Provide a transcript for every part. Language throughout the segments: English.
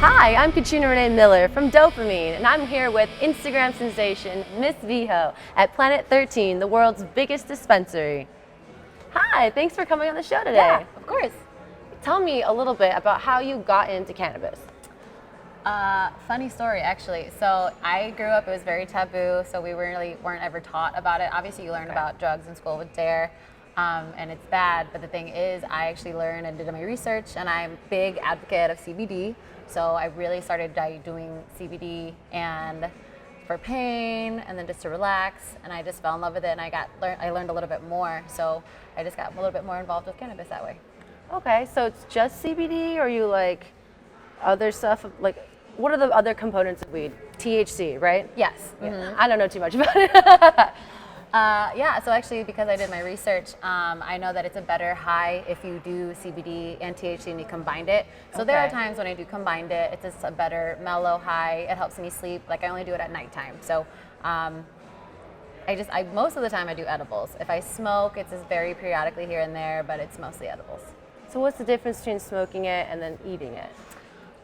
Hi, I'm Katrina Renee Miller from Dopamine, and I'm here with Instagram sensation Miss Viho at Planet 13, the world's biggest dispensary. Hi, thanks for coming on the show today. Yeah, of course. Tell me a little bit about how you got into cannabis. Funny story, actually. So I grew up, it was very taboo, so we weren't ever taught about it. Obviously, you learn about drugs in school with DARE, and it's bad, but the thing is, I actually learned and did my research, and I'm a big advocate of CBD, so I really started doing CBD and for pain, and then just to relax, and I just fell in love with it, and I learned a little bit more, so I just got a little bit more involved with cannabis that way. Okay, so it's just CBD, or you like other stuff? Like, what are the other components of weed? THC, right? Yes. Yeah. I don't know too much about it. Yeah, so actually because I did my research, I know that it's a better high if you do CBD and THC and you combined it. So there are times when I do combined it, it's just a better mellow high. It helps me sleep. Like I only do it at nighttime. So most of the time I do edibles. If I smoke, it's just very periodically here and there, but it's mostly edibles. So what's the difference between smoking it and then eating it?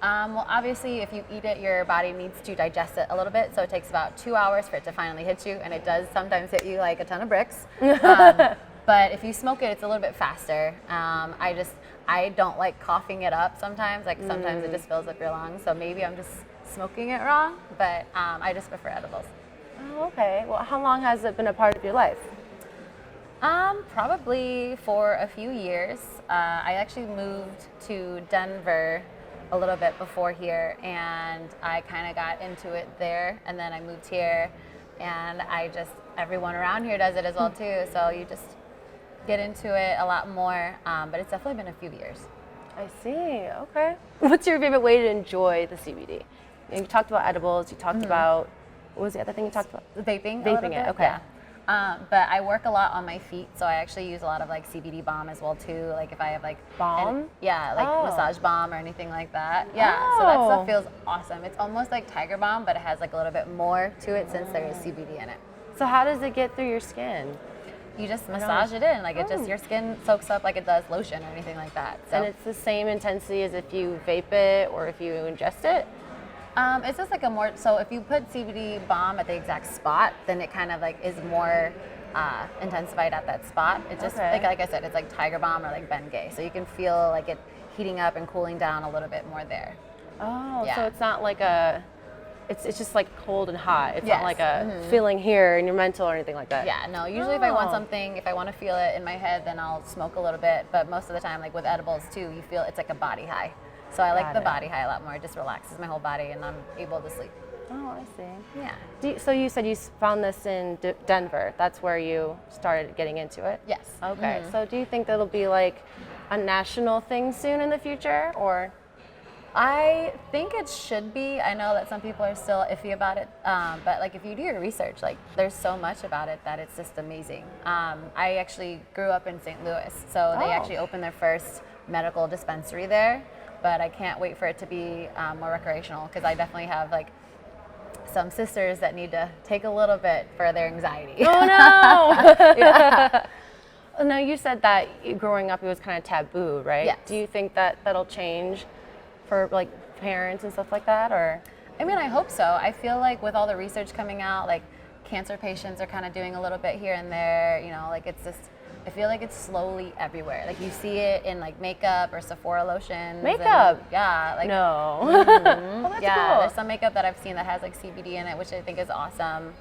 Well, obviously, if you eat it, your body needs to digest it a little bit, so it takes about 2 hours for it to finally hit you, and it does sometimes hit you like a ton of bricks. But if you smoke it, it's a little bit faster. I don't like coughing it up sometimes. Like sometimes it just fills up your lungs, so maybe I'm just smoking it wrong, but I just prefer edibles. Oh, okay. Well, how long has it been a part of your life? Probably for a few years. I actually moved to Denver a little bit before here, and I kind of got into it there, and then I moved here, and everyone around here does it as well too, so you just get into it a lot more, but it's definitely been a few years. I see. Okay. What's your favorite way to enjoy the CBD? You talked about edibles, you talked about, what was the other thing you talked about? Vaping. Vaping it, okay. Yeah. But I work a lot on my feet, so I actually use a lot of like CBD balm as well too. Like if I have like balm, massage balm or anything like that. Yeah, so that stuff feels awesome. It's almost like Tiger Balm, but it has like a little bit more to it since there is CBD in it. So how does it get through your skin? You just massage it in, like it just your skin soaks up like it does lotion or anything like that. So. And it's the same intensity as if you vape it or if you ingest it? It's just like so if you put CBD balm at the exact spot, then it kind of like is more intensified at that spot. It's just like I said, it's like Tiger Balm or like Bengay. So you can feel like it heating up and cooling down a little bit more there. Oh, yeah. So it's not like it's just like cold and hot. It's not like a feeling here in your mental or anything like that. Yeah, no, usually if I want something, if I want to feel it in my head, then I'll smoke a little bit. But most of the time, like with edibles too, you feel it's like a body high. So I like the body high a lot more. It just relaxes my whole body and I'm able to sleep. Oh, I see. Yeah. So you said you found this in Denver. That's where you started getting into it? Yes. Okay. So do you think that'll be like a national thing soon in the future, or? I think it should be. I know that some people are still iffy about it, but like if you do your research, like there's so much about it that it's just amazing. I actually grew up in St. Louis, so they actually opened their first medical dispensary there. But I can't wait for it to be more recreational because I definitely have like some sisters that need to take a little bit for their anxiety. Oh no! Yeah. No, you said that growing up it was kind of taboo, right? Yes. Do you think that that'll change for like parents and stuff like that, or? I mean, I hope so. I feel like with all the research coming out, like cancer patients are kind of doing a little bit here and there. You know, like it's just. I feel like it's slowly everywhere. Like you see it in like makeup or Sephora lotions. Makeup? Yeah. Like, no. Oh, that's cool. There's some makeup that I've seen that has like CBD in it, which I think is awesome.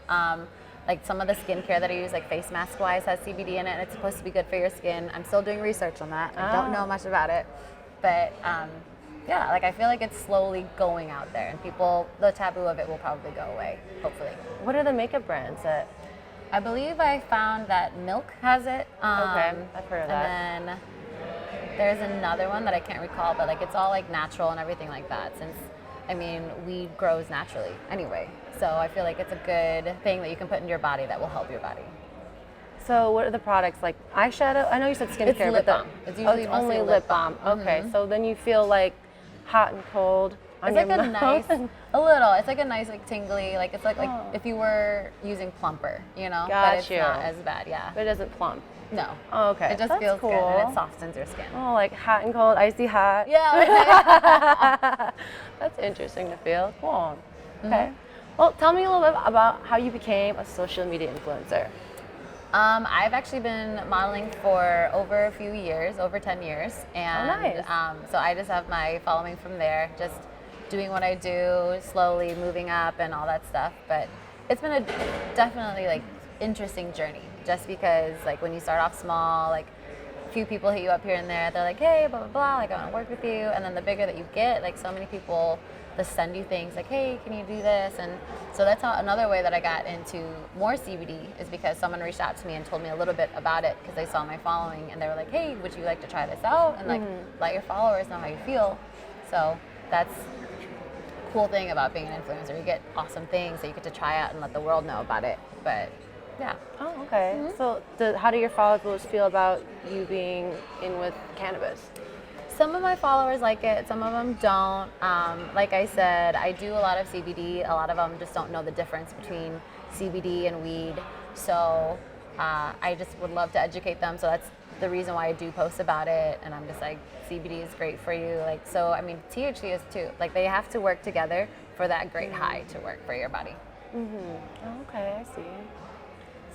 Like some of the skincare that I use, like face mask wise, has CBD in it, and it's supposed to be good for your skin. I'm still doing research on that. I don't know much about it, but yeah, like I feel like it's slowly going out there, and the taboo of it will probably go away, hopefully. What are the makeup brands that? I believe I found that Milk has it. Okay, I've heard of that. And then there's another one that I can't recall, but like it's all like natural and everything like that. Since I mean, weed grows naturally anyway, so I feel like it's a good thing that you can put in your body that will help your body. So what are the products like eyeshadow? I know you said skincare, it's lip balm. It's usually only lip balm. Okay, so then you feel like hot and cold. It's like a nice, a little. It's like a nice, like tingly. Like it's like if you were using plumper, you know. Got but it's you. not as bad, yeah. But it doesn't plump. No. Oh, okay. It just That's feels cool. good and it softens your skin. Oh, like hot and cold, icy hot. Yeah. That's interesting to feel. Cool. Okay. Well, tell me a little bit about how you became a social media influencer. I've actually been modeling for over a few years, over 10 years. And nice. so I just have my following from there, just doing what I do, slowly moving up and all that stuff. But it's been a definitely like interesting journey, just because like when you start off small, like a few people hit you up here and there, they're like, hey, blah, blah, blah, like I want to work with you. And then the bigger that you get, like so many people just send you things like, hey, can you do this? And so that's how another way that I got into more CBD is because someone reached out to me and told me a little bit about it because they saw my following and they were like, hey, would you like to try this out? And like let your followers know how you feel. So that's the cool thing about being an influencer. You get awesome things that you get to try out and let the world know about it. But yeah. Oh, okay. So how do your followers feel about you being in with cannabis? Some of my followers like it, some of them don't. Like I said, I do a lot of CBD. A lot of them just don't know the difference between CBD and weed. So I just would love to educate them. So that's the reason why I do post about it. And I'm just like, CBD is great for you. Like, so I mean, THC is too. Like, they have to work together for that great high to work for your body. Oh, okay, I see.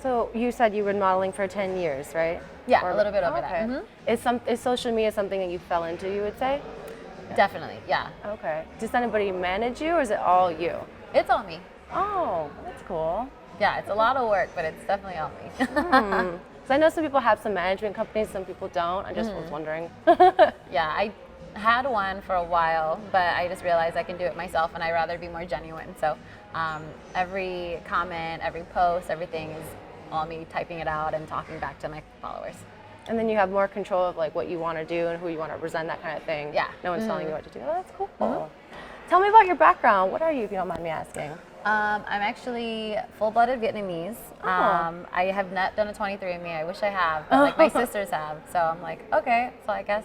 So you said you were modeling for 10 years, right? Yeah, a little bit over that. Is social media something that you fell into, you would say? Definitely, yeah. Okay. Does anybody manage you, or is it all you? It's all me. Oh, that's cool. Yeah, it's a lot of work, but it's definitely all me. Because I know some people have some management companies, some people don't. I just was wondering. Yeah, I had one for a while, but I just realized I can do it myself, and I'd rather be more genuine. So every comment, every post, everything is all me typing it out and talking back to my followers. And then you have more control of like what you want to do and who you want to represent, that kind of thing. Yeah. No one's telling you what to do. Oh, that's cool. Tell me about your background. What are you, if you don't mind me asking? I'm actually full-blooded Vietnamese. I have not done a 23andMe. I wish I have, but like my sisters have. So I'm like, okay, so I guess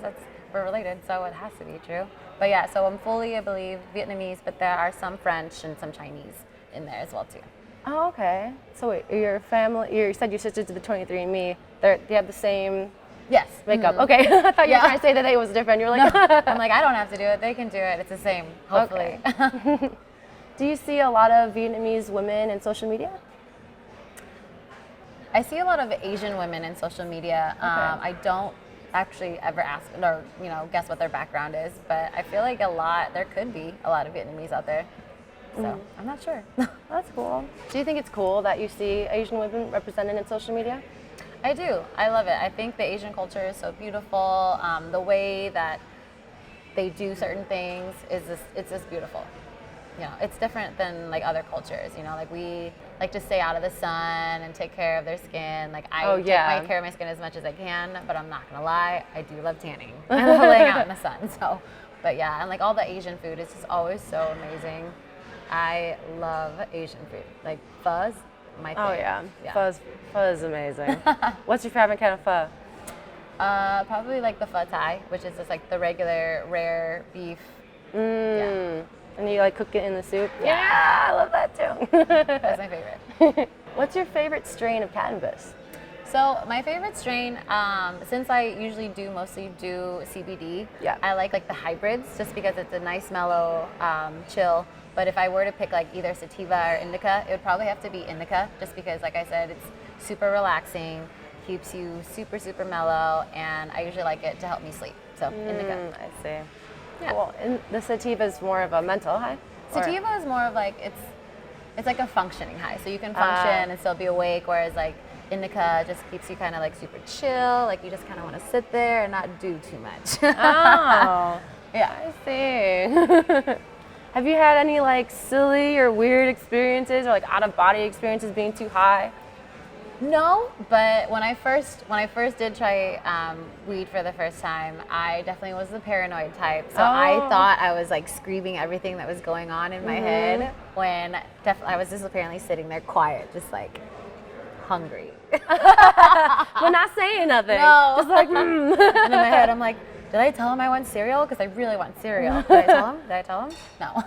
we're related, so it has to be true. But yeah, so I'm fully, I believe, Vietnamese, but there are some French and some Chinese in there as well too. Oh, okay. So wait, your family, you said your sisters did the 23andMe. They have the same Yes. makeup. Okay. I thought you were trying to say that it was different. You were like, No. I'm like, I don't have to do it. They can do it. It's the same, hopefully. Okay. Do you see a lot of Vietnamese women in social media? I see a lot of Asian women in social media. I don't actually ever ask or guess what their background is, but I feel like there could be a lot of Vietnamese out there. So I'm not sure. That's cool. Do you think it's cool that you see Asian women represented in social media? I do. I love it. I think the Asian culture is so beautiful. The way that they do certain things it's just beautiful. It's different than like other cultures. Like we like to stay out of the sun and take care of their skin. Like I take care of my skin as much as I can, but I'm not gonna lie, I do love tanning. I love laying out in the sun. So, but yeah, and like all the Asian food is just always so amazing. I love Asian food. Like pho's my thing. Oh yeah. Pho is amazing. What's your favorite kind of pho? Probably like the pho Thai, which is just like the regular rare beef. Yeah. And you like cook it in the soup? Yeah, I love that too. That's my favorite. What's your favorite strain of cannabis? So my favorite strain, since I usually mostly do CBD, I like the hybrids just because it's a nice mellow chill. But if I were to pick like either sativa or indica, it would probably have to be indica just because, like I said, it's super relaxing, keeps you super, super mellow, and I usually like it to help me sleep. So indica. I see. Yeah. Well, and the sativa is more of a mental high? Sativa is more of like, it's like a functioning high. So you can function and still be awake, whereas like indica just keeps you kind of like super chill. Like you just kind of want to sit there and not do too much. Oh, yeah, I see. Have you had any like silly or weird experiences or like out of body experiences being too high? No, but when I first did try weed for the first time, I definitely was the paranoid type. So I thought I was like screaming everything that was going on in my head when I was just apparently sitting there quiet, just like hungry. But not saying nothing. No. Just like, And in my head, I'm like, did I tell him I want cereal? Because I really want cereal. Did I tell him? No.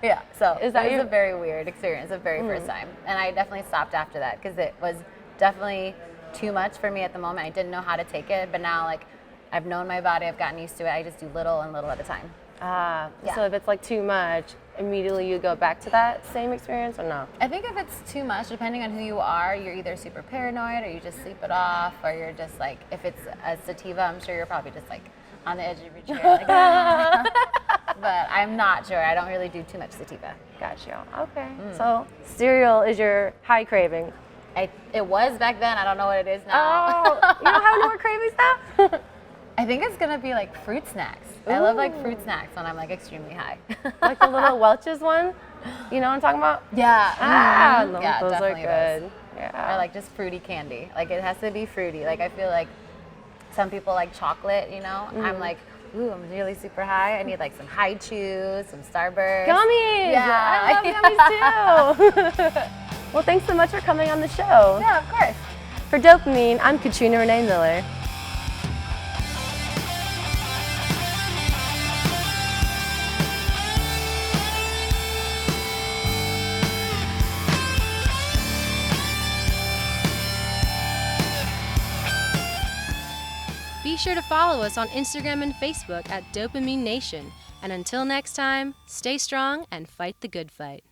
Yeah. So it was a very weird experience, the very first time. And I definitely stopped after that because it was definitely too much for me at the moment. I didn't know how to take it, but now like I've known my body, I've gotten used to it. I just do little and little at a time. Yeah. So Yeah. if it's like too much, immediately you go back to that same experience or no? I think if it's too much, depending on who you are, you're either super paranoid or you just sleep it off, or you're just like, if it's a sativa, I'm sure you're probably just like on the edge of your chair. Like, ah. But I'm not sure. I don't really do too much sativa. Gotcha. Okay. So cereal is your high craving. It was back then. I don't know what it is now. Oh, you don't have any more cravings now? I think it's gonna be like fruit snacks. I love like fruit snacks when I'm like extremely high. Like the little Welch's one? You know what I'm talking about? Yeah. Ah, Mhm. Yeah, those are definitely good. those. Yeah. Or like just fruity candy. Like it has to be fruity. Like I feel like some people like chocolate, you know? I'm like, ooh, I'm really super high. I need like some high chews, some Starburst. Gummies! Yeah. I love gummies too! Well, thanks so much for coming on the show. Yeah, of course. For Dopamine, I'm Katrina Renee Miller. Be sure to follow us on Instagram and Facebook at Dopamine Nation. And until next time, stay strong and fight the good fight.